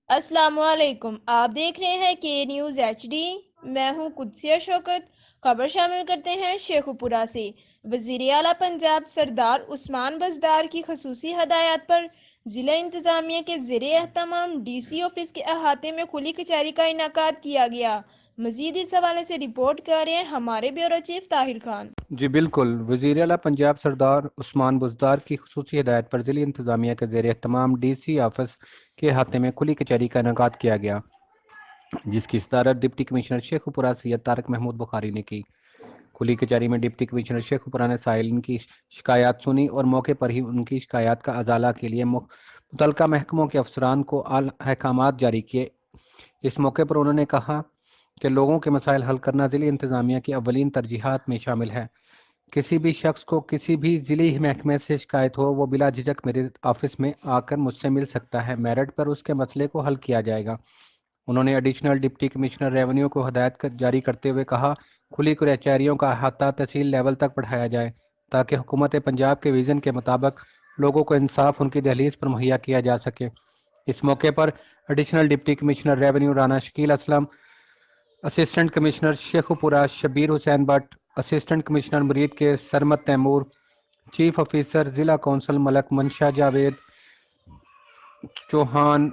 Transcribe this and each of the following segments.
السلام علیکم، آپ دیکھ رہے ہیں کے نیوز HD۔ میں ہوں قدسیہ شوکت۔ خبر شامل کرتے ہیں شیخوپورہ سے۔ وزیر اعلیٰ پنجاب سردار عثمان بزدار کی خصوصی ہدایات پر ضلع انتظامیہ کے زیر اہتمام DC آفس کے احاطے میں کھلی کچہری کا انعقاد کیا گیا۔ مزید اس حوالے سے رپورٹ کر رہے ہیں ہمارے بیورو چیف طاہر خان۔ جی بالکل، وزیر اعلیٰ پنجاب سردار عثمان بزدار کی خصوصی ہدایت پر ضلعی انتظامیہ کے زیر اہتمام DC آفس کے احاطے میں کھلی کچہری کا انعقاد کیا گیا، جس کی صدارت ڈپٹی کمشنر شیخوپورہ سید طارق محمود بخاری نے کی۔ کھلی کچہری میں ڈپٹی کمشنر شیخوپورہ نے سائلین کی شکایات سنی اور موقع پر ہی ان کی شکایات کا ازالہ کے لیے متعلقہ محکموں کے افسران کو احکامات جاری کیے۔ اس موقع پر انہوں نے کہا کہ لوگوں کے مسائل حل کرنا ضلعی انتظامیہ کی اولین ترجیحات میں شامل ہے۔ کسی بھی شخص کو کسی بھی ضلعی محکمے سے شکایت ہو، وہ بلا جھجک میرے آفس میں آ کر مجھ سے مل سکتا ہے۔ میرٹ پر اس کے مسئلے کو حل کیا جائے گا۔ انہوں نے ایڈیشنل ڈپٹی کمشنر ریونیو کو ہدایت جاری کرتے ہوئے کہا، کھلی کچہریوں کا احاطہ تحصیل لیول تک بڑھایا جائے تاکہ حکومت پنجاب کے ویژن کے مطابق لوگوں کو انصاف ان کی دہلیز پر مہیا کیا جا سکے۔ اس موقع پر additional deputy commissioner revenue Rana Shakeel Aslam, assistant commissioner Sheikhupura Shabbir Hussain Butt, assistant commissioner Muridke Sarmad Taimur, chief officer ضلع کونسل ملک منشا جاوید چوہان،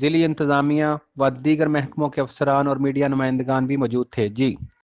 ضلعی انتظامیہ و دیگر محکموں کے افسران اور میڈیا نمائندگان بھی موجود تھے۔ جی